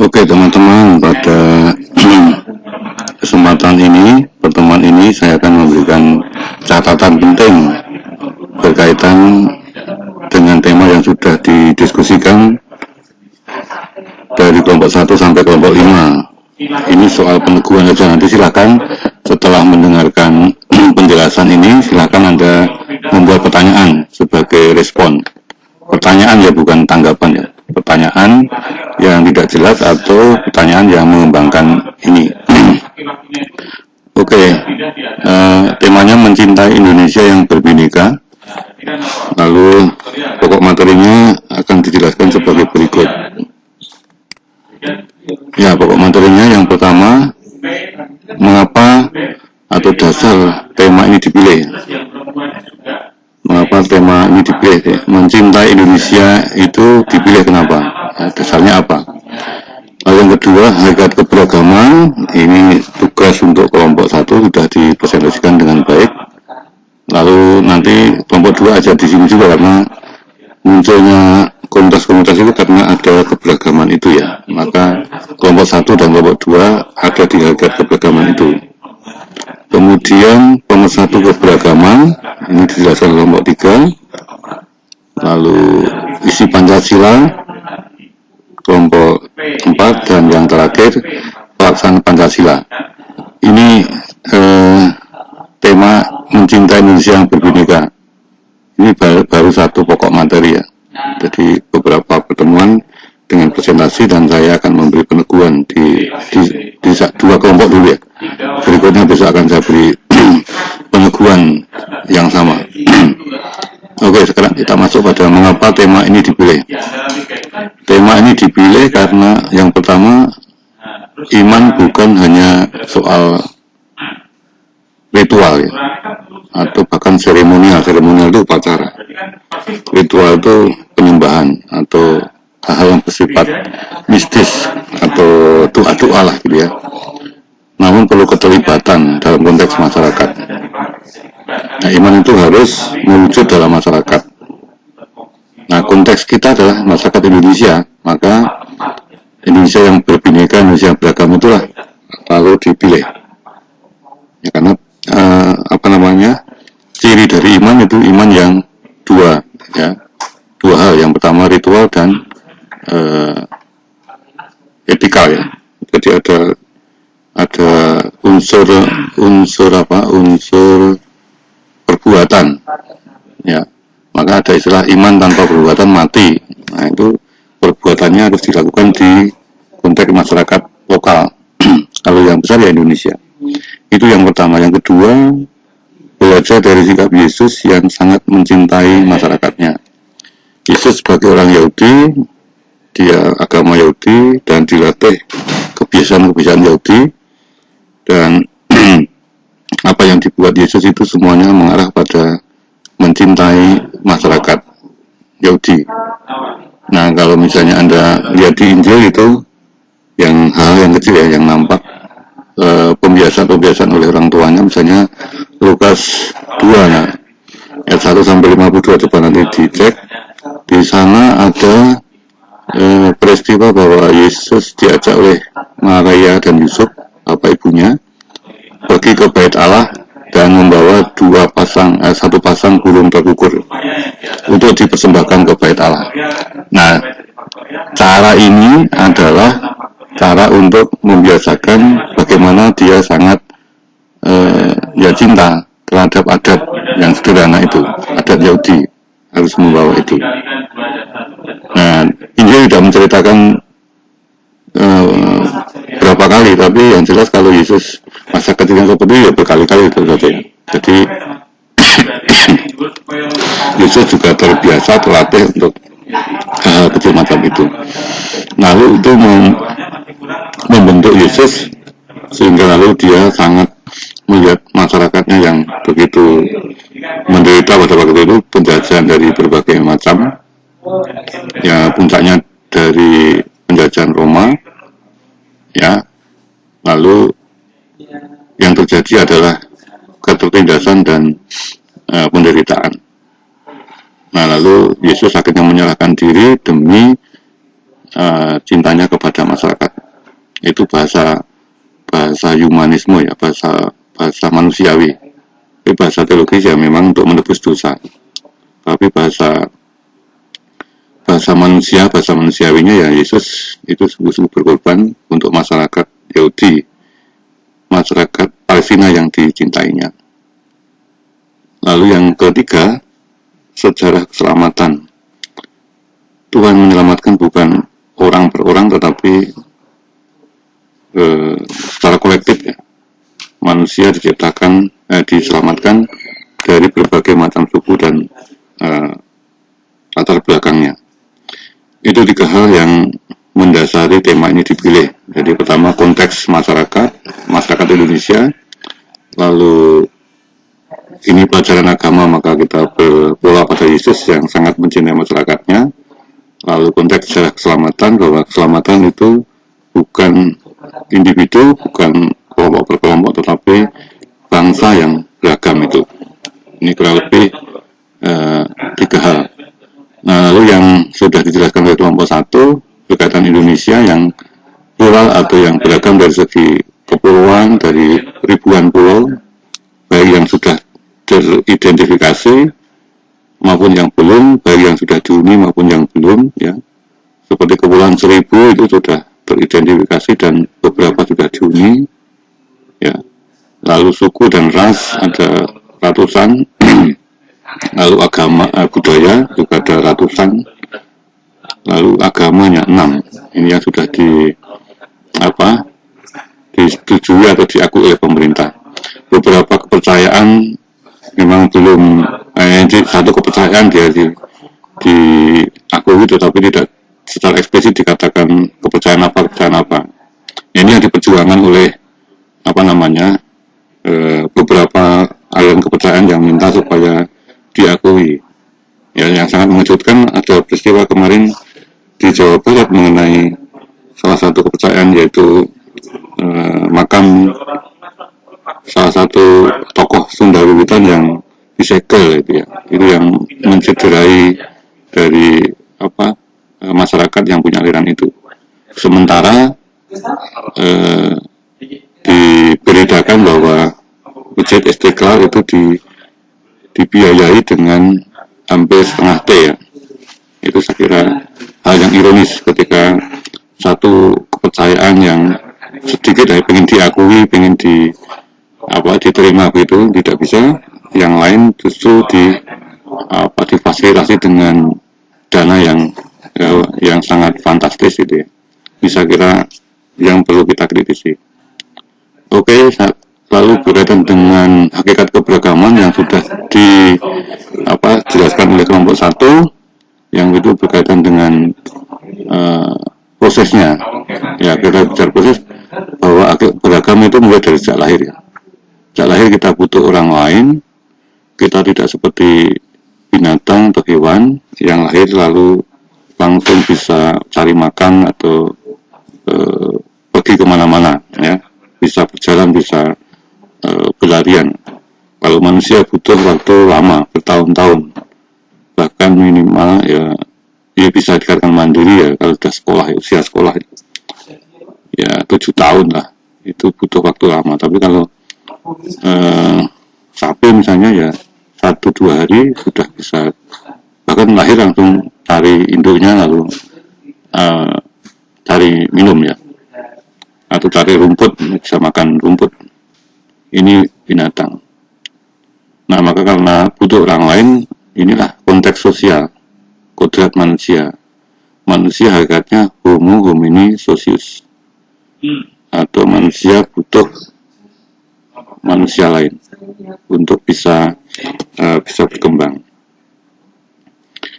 Oke teman-teman, pada kesempatan ini, pertemuan ini saya akan memberikan catatan penting berkaitan dengan tema yang sudah didiskusikan dari kelompok 1 sampai kelompok 5. Ini soal peneguhan saja, nanti silakan setelah mendengarkan penjelasan ini, silakan Anda membuat pertanyaan sebagai respon. Pertanyaan ya, bukan tanggapan ya. Pertanyaan yang tidak jelas atau pertanyaan yang mengembangkan ini. Oke, temanya mencintai Indonesia yang berbineka. Lalu pokok materinya akan dijelaskan sebagai berikut. Ya, pokok materinya yang pertama, mengapa atau dasar tema ini dipilih. Mengapa tema ini dipilih? Mencintai Indonesia itu dipilih kenapa? Dasarnya apa? Lalu yang kedua, hakikat keberagaman. Ini tugas untuk kelompok 1 sudah dipresentasikan dengan baik. Lalu nanti kelompok 2 aja di sini juga, karena munculnya komunitas-komunitas itu karena ada keberagaman itu ya. Maka kelompok 1 dan kelompok 2 ada di hakikat keberagaman itu. Kemudian pemersatu keberagaman, ini dijelaskan kelompok 3. Lalu isi Pancasila, kelompok 4, dan yang terakhir pelaksanaan Pancasila. Ini tema mencintai Indonesia yang berbineka. Ini baru satu pokok materi ya. Jadi beberapa pertemuan dengan presentasi, dan saya akan memberi peneguhan di 2 kelompok dulu ya. Berikutnya besok akan saya beri peneguhan yang sama. Oke, sekarang kita masuk pada mengapa tema ini dipilih. Tema ini dipilih karena yang pertama, iman bukan hanya soal ritual ya, atau bahkan seremonial. Seremonial itu upacara. Ritual itu penyembahan atau hal-hal yang bersifat mistis atau doa-doa lah gitu ya. Namun perlu keterlibatan dalam konteks masyarakat. Nah, iman itu harus mewujud dalam masyarakat. Nah, konteks kita adalah masyarakat Indonesia, maka Indonesia yang berbineka, Indonesia yang beragam itulah lalu dipilih. Ya, karena ciri dari iman itu iman yang dua hal. Yang pertama ritual dan etika ya. Jadi ada unsur perbuatan ya. Maka ada istilah iman tanpa perbuatan mati. Nah, itu perbuatannya harus dilakukan di konteks masyarakat lokal. Kalau yang besar ya Indonesia. Itu yang pertama. Yang kedua, belajar dari sikap Yesus yang sangat mencintai masyarakatnya. Yesus sebagai orang Yahudi, dia agama Yahudi dan dilatih kebiasaan-kebiasaan Yahudi, dan apa yang dibuat Yesus itu semuanya mengarah pada mencintai masyarakat Yahudi. Nah, kalau misalnya Anda lihat di Injil itu yang hal yang kecil ya, yang nampak pembiasaan oleh orang tuanya, misalnya Lukas 2 ya, ayat 1 sampai 52, coba nanti dicek. Di sana ada peristiwa bahwa Yesus diajak oleh Maria dan Yusuf, bapak ibunya, pergi ke bait Allah dan membawa satu pasang burung terukur untuk dipersembahkan ke bait Allah. Nah, cara ini adalah cara untuk membiasakan bagaimana dia sangat cinta terhadap adat yang sederhana itu, adat Yahudi, harus membawa itu. Nah, Injil tidak menceritakan berapa kali, tapi yang jelas kalau Yesus masa kecilnya seperti itu ya berkali-kali itu saja. Jadi Yesus juga terbiasa, terlatih untuk hal kecil macam itu. Lalu itu membentuk Yesus sehingga lalu dia sangat melihat masyarakatnya yang begitu menderita pada waktu itu, penjajahan dari berbagai macam ya, puncaknya dari penjajahan Roma ya. Lalu yang terjadi adalah ketertindasan dan penderitaan. Nah, lalu Yesus akhirnya menyerahkan diri demi cintanya kepada masyarakat. itu bahasa humanisme ya, bahasa manusiawi. Tapi bahasa teologis ya memang untuk menebus dosa. Tapi bahasa manusiawinya ya Yesus itu sungguh-sungguh berkorban untuk masyarakat Yahudi, masyarakat Palestina yang dicintainya. Lalu yang ketiga, sejarah keselamatan. Tuhan menyelamatkan bukan orang per orang, tetapi secara kolektif ya. Manusia diciptakan, diselamatkan dari berbagai macam suku dan latar belakangnya. Itu 3 hal yang mendasari tema ini dipilih. Jadi pertama konteks masyarakat Indonesia, lalu ini pelajaran agama, maka kita berbola pada Yesus yang sangat mencintai masyarakatnya. Lalu konteks sejarah keselamatan, bahwa keselamatan itu bukan individu, bukan kelompok per kelompok, tetapi bangsa yang beragam itu. Ini kurang lebih 3 hal. Nah, lalu yang sudah dijelaskan oleh kelompok 1 berkaitan Indonesia yang plural atau yang beragam dari segi kepulauan, dari ribuan pulau, baik yang sudah teridentifikasi maupun yang belum, baik yang sudah dihuni maupun yang belum, ya. Seperti Kepulauan Seribu itu sudah teridentifikasi dan beberapa sudah dihuni, ya. Lalu suku dan ras ada ratusan, lalu agama budaya juga ada ratusan, lalu agamanya 6. Ini yang sudah disetujui atau diakui oleh pemerintah. Beberapa kepercayaan memang belum, satu kepercayaan dia diakui tetapi tidak secara eksplisit dikatakan kepercayaan apa. Ini yang diperjuangkan oleh beberapa aliran kepercayaan yang minta supaya diakui. Ya, yang sangat mengejutkan ada peristiwa kemarin di Jawa Barat mengenai salah satu kepercayaan, yaitu makam salah satu tokoh Sunda Wiwitan yang disegel itu ya. Itu yang mencederai dari masyarakat yang punya aliran itu. Sementara diberitakan bahwa Masjid Istiqlal itu dibiayai dengan hampir setengah T ya. Itu saya kira hal yang ironis ketika satu kepercayaan yang sedikit pengen diakui, pengen diterima begitu, tidak bisa, yang lain justru difasilitasi dengan dana yang sangat fantastis gitu ya. Bisa kira yang perlu kita kritisi. Oke, lalu berkaitan dengan hakikat keberagaman yang sudah dijelaskan oleh kelompok 1, yang itu berkaitan dengan prosesnya. Ya, kita bicara proses bahwa beragam itu mulai dari sejak lahir ya. Sejak lahir kita butuh orang lain, kita tidak seperti binatang atau hewan yang lahir lalu langsung bisa cari makan atau pergi kemana-mana ya, bisa berjalan, bisa berlarian. Kalau manusia butuh waktu lama, bertahun-tahun, bahkan minimal ya bisa dikatakan mandiri ya kalau sudah sekolah, usia sekolah ya 7 tahun lah, itu butuh waktu lama. Tapi kalau sapi misalnya ya 1-2 hari sudah bisa, bahkan lahir langsung cari induknya lalu cari minum ya, atau cari rumput, bisa makan rumput. Ini binatang. Nah, maka karena butuh orang lain, inilah konteks sosial, kodrat manusia. Manusia hakikatnya homo homini socius, atau manusia butuh manusia lain untuk bisa berkembang.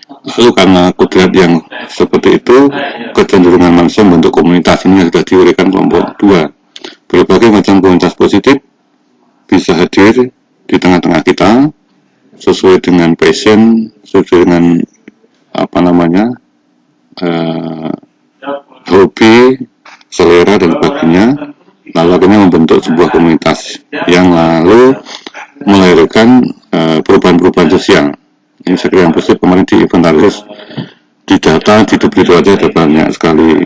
Lalu karena kodrat yang seperti itu, kecenderungan manusia membentuk komunitas. Ini sudah diuraikan kelompok 2. Berbagai macam komunitas positif bisa hadir di tengah-tengah kita sesuai dengan passion, sesuai dengan hobi, selera dan sebagainya. Lalu akhirnya membentuk sebuah komunitas yang lalu melahirkan perubahan-perubahan sosial. Ini saya kira yang positif. Kemarin di inventaris, di data, di Duplicado aja ada banyak sekali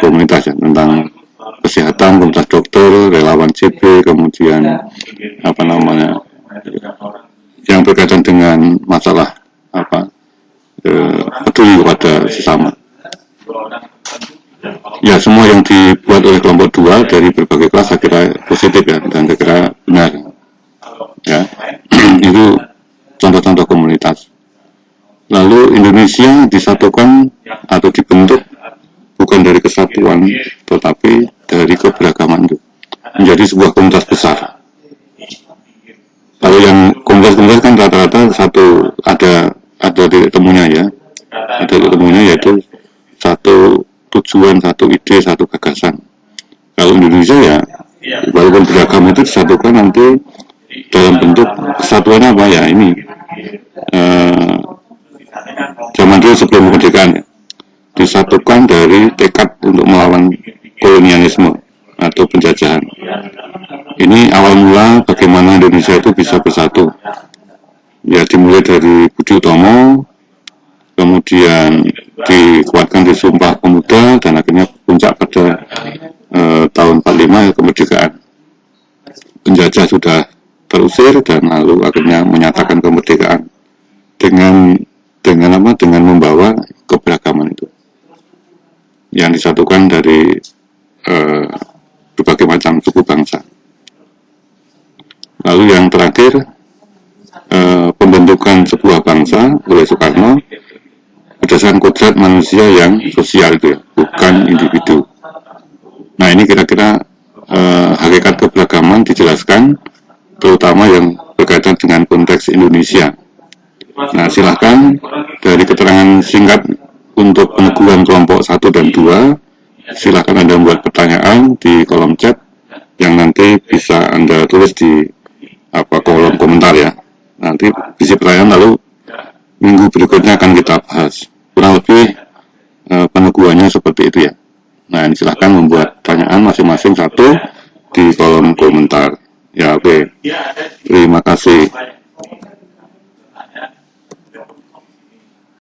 komunitas komunitas ya, tentang kesehatan, komunitas dokter, relawan CB, kemudian apa namanya yang berkaitan dengan masalah peduli kepada sesama. Ya, semua yang dibuat oleh kelompok 2 dari berbagai kelas saya kira positif ya, dan saya kira benar ya. Itu contoh-contoh komunitas. Lalu Indonesia disatukan atau dibentuk bukan dari kesatuan, tetapi dari keberagaman itu menjadi sebuah komunitas besar. Kalau yang komunitas-komunitas kan rata-rata satu ada titik temunya ya, ada titik temunya yaitu satu tujuan, satu ide, satu gagasan. Kalau Indonesia ya, walaupun beragam itu disatukan nanti dalam bentuk kesatuannya apa ya, ini zaman dulu sebelum kemerdekaan ya, disatukan dari tekad untuk melawan kolonialisme atau penjajahan. Ini awal mula bagaimana Indonesia itu bisa bersatu. Ya, dimulai dari Budi Utomo, kemudian dikuatkan di Sumpah Pemuda, dan akhirnya puncak pada tahun 45 kemerdekaan. Penjajah sudah terusir dan lalu akhirnya menyatakan kemerdekaan dengan membawa keberagaman itu yang disatukan dari berbagai macam suku bangsa. Lalu yang terakhir, pembentukan sebuah bangsa oleh Soekarno berdasarkan kodrat manusia yang sosial itu ya, bukan individu. Nah, ini kira-kira hakikat keberagaman dijelaskan, terutama yang berkaitan dengan konteks Indonesia. Nah, silahkan dari keterangan singkat untuk peneguhan kelompok 1 dan 2, silahkan Anda membuat pertanyaan di kolom chat yang nanti bisa Anda tulis di kolom komentar ya. Nanti isi pertanyaan lalu minggu berikutnya akan kita bahas. Kurang lebih peneguhannya seperti itu ya. Nah, ini silahkan membuat pertanyaan masing-masing satu di kolom komentar. Ya, oke. Terima kasih.